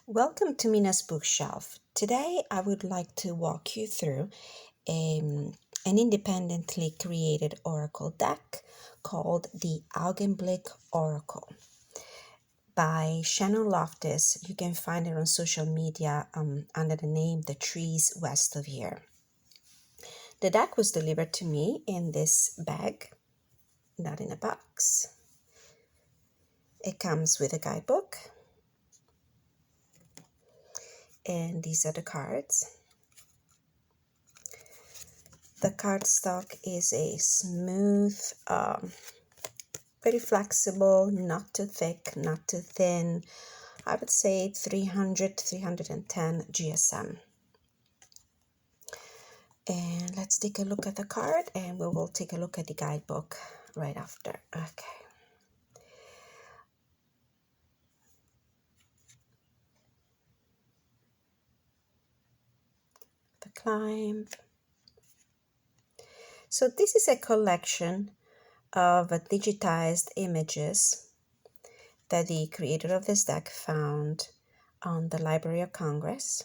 Welcome to Mina's Bookshelf. Today I would like to walk you through an independently created oracle deck called the AUGENBLICK Oracle by Shannon Loftus. You can find it on social media under the name The Trees West of Here. The deck was delivered to me in this bag, not in a box. It comes with a guidebook, and these are the cards. The cardstock is a smooth, very flexible, not too thick, not too thin. I would say 300, 310 GSM. And let's take a look at the card, and we will take a look at the guidebook right after. Okay. The climb. So this is a collection of digitized images that the creator of this deck found on the Library of Congress.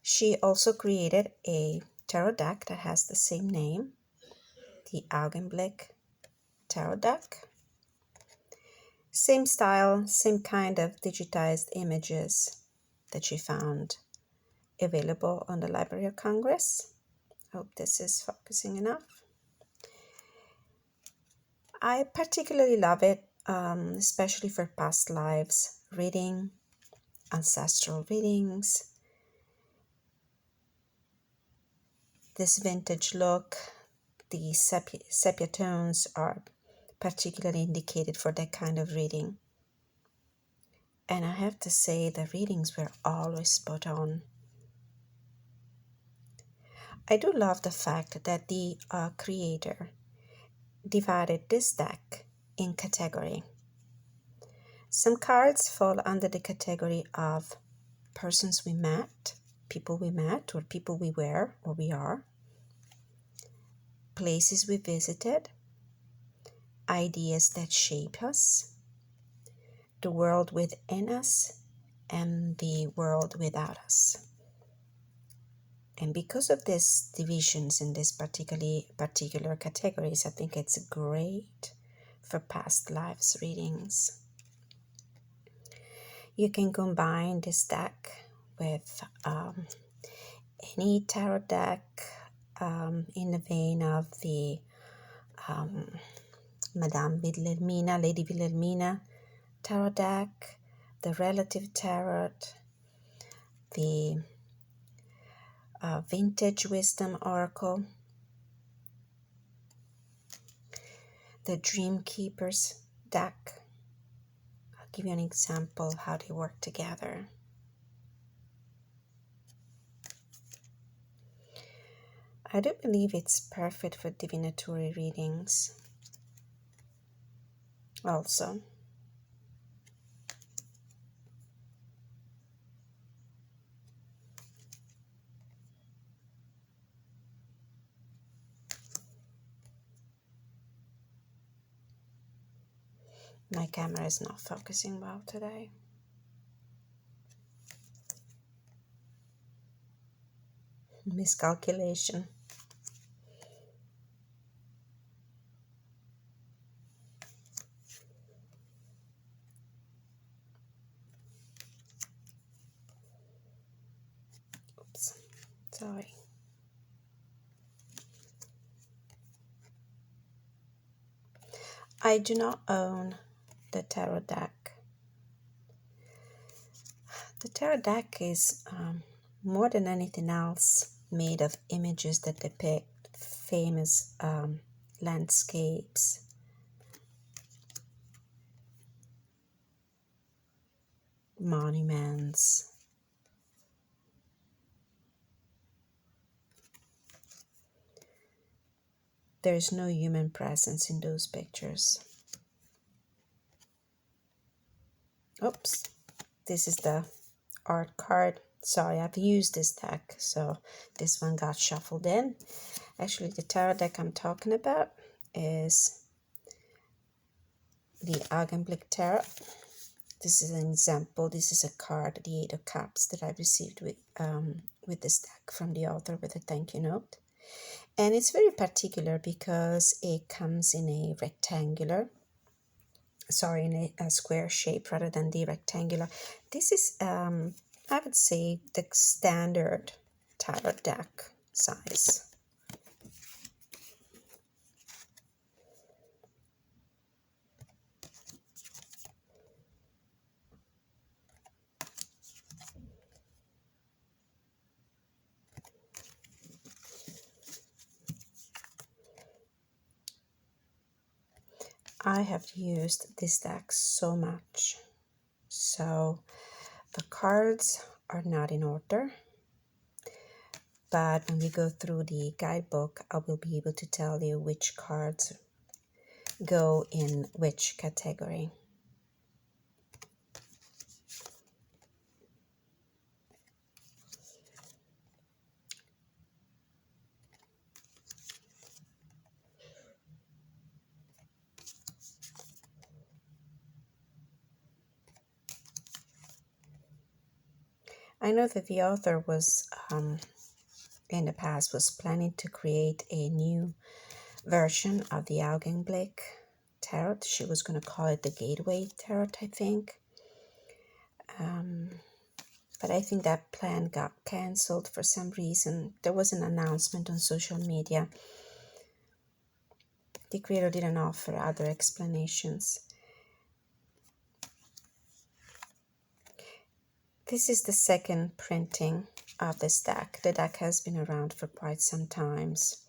She also created a tarot deck that has the same name, the AUGENBLICK tarot deck. Same style, same kind of digitized images that she found available on the Library of Congress. Hope this is focusing enough. I particularly love it, especially for past lives reading, ancestral readings. This vintage look, the sepia tones are particularly indicated for that kind of reading. And I have to say the readings were always spot on. I do love the fact that the creator divided this deck in category. Some cards fall under the category of persons we met, people we met, or people we were or we are, places we visited, ideas that shape us, the world within us, and the world without us. And because of these divisions in these particular categories, I think it's great for past lives readings. You can combine this deck with any tarot deck in the vein of the Madame Wilhelmina, Lady Wilhelmina tarot deck, the Relative Tarot, the Vintage Wisdom Oracle, the Dream Keepers deck. I'll give you an example of how they work together. I do believe it's perfect for divinatory readings also. My camera is not focusing well today. Miscalculation. Oops, sorry. I do not own the tarot deck. The tarot deck is more than anything else made of images that depict famous landscapes, monuments. There is no human presence in those pictures. Oops, this is the art card. Sorry, I've used this deck, so this one got shuffled in. Actually, the tarot deck I'm talking about is the AUGENBLICK Tarot. This is an example. This is a card, the Eight of Cups, that I received with this deck from the author with a thank you note. And it's very particular because it comes in a rectangular, sorry, in a square shape rather than the rectangular. This is, I would say, the standard tarot deck size. I have used this deck so much. So the cards are not in order, but when we go through the guidebook, I will be able to tell you which cards go in which category. I know that the author was, in the past, was planning to create a new version of the Augenblick tarot. She was going to call it the Gateway Tarot, I think. But I think that plan got cancelled for some reason. There was an announcement on social media. The creator didn't offer other explanations. This is the second printing of this deck. The deck has been around for quite some times.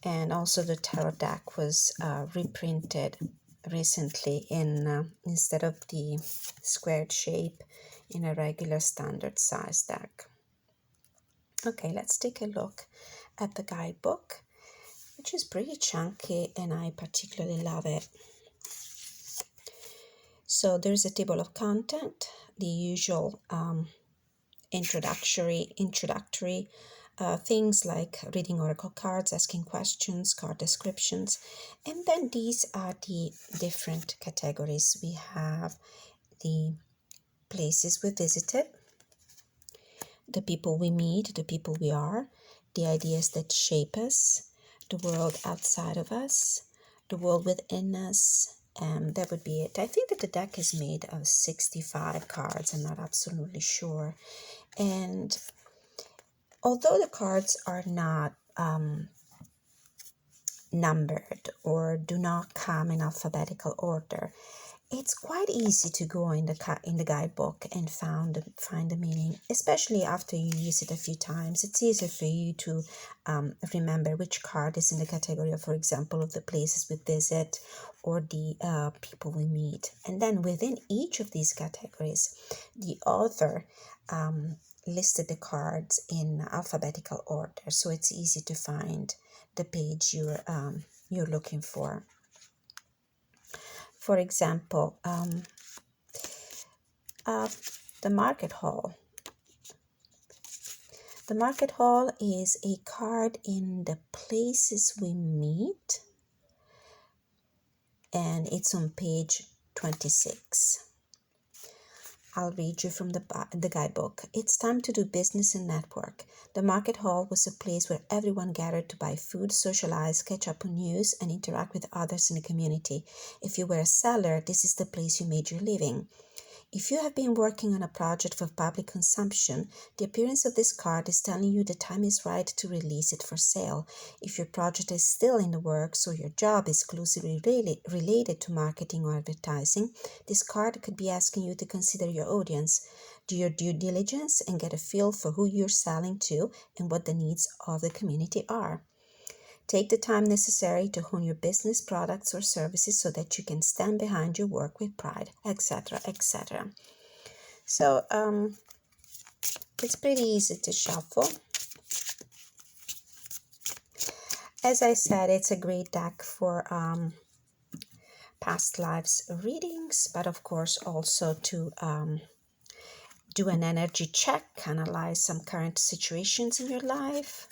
And also the tarot deck was reprinted recently in instead of the squared shape, in a regular standard size deck. Okay, let's take a look at the guidebook, which is pretty chunky and I particularly love it. So there's a table of content, the usual introductory things like reading oracle cards, asking questions, card descriptions, and then these are the different categories. We have the places we visited, the people we meet, the people we are, the ideas that shape us, the world outside of us, the world within us, and that would be it. I think that the deck is made of 65 cards. I'm not absolutely sure. And although the cards are not numbered or do not come in alphabetical order, it's quite easy to go in the guidebook and find the meaning, especially after you use it a few times. It's easier for you to remember which card is in the category of, for example, of the places we visit or the people we meet. And then within each of these categories, the author listed the cards in alphabetical order, so it's easy to find the page you're looking for. For example, the market hall. The market hall is a card in the places we meet, and it's on page 26. I'll read you from the guidebook. It's time to do business and network. The market hall was a place where everyone gathered to buy food, socialize, catch up on news, and interact with others in the community. If you were a seller, this is the place you made your living. If you have been working on a project for public consumption, the appearance of this card is telling you the time is right to release it for sale. If your project is still in the works or your job is exclusively related to marketing or advertising, this card could be asking you to consider your audience, do your due diligence, and get a feel for who you're selling to and what the needs of the community are. Take the time necessary to hone your business, products, or services so that you can stand behind your work with pride, etc., etc. So it's pretty easy to shuffle. As I said, it's a great deck for past lives readings, but of course also to do an energy check, analyze some current situations in your life.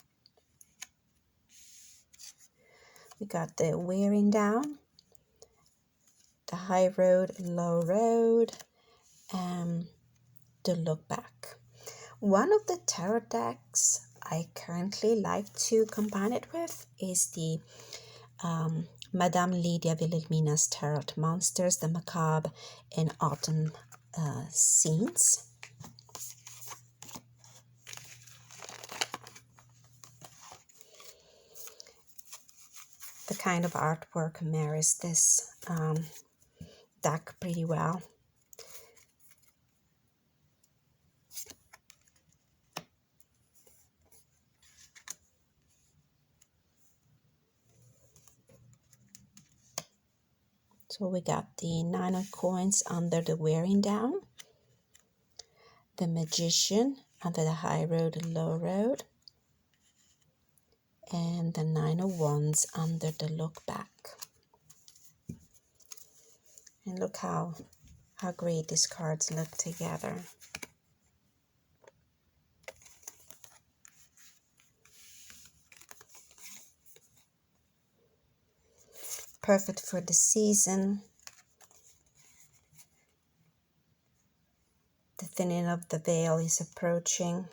We got the wearing down, the high road, low road, the look back. One of the tarot decks I currently like to combine it with is the Madame Lydia Wilhelmina's Tarot Monsters, the Macabre and Autumn Scenes. The kind of artwork marries this deck pretty well. So we got the Nine of Coins under the Wearing Down, the Magician under the High Road and Low Road, and the Nine of Wands under the Look Back. And look how great these cards look together. Perfect for the season. The thinning of the veil is approaching.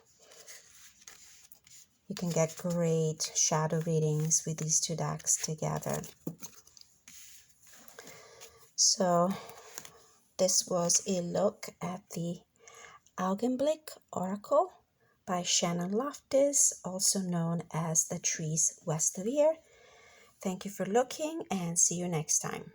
You can get great shadow readings with these two decks together. So this was a look at the AUGENBLICK Oracle by Shannon Loftus, also known as The Trees West of Here. Thank you for looking and see you next time.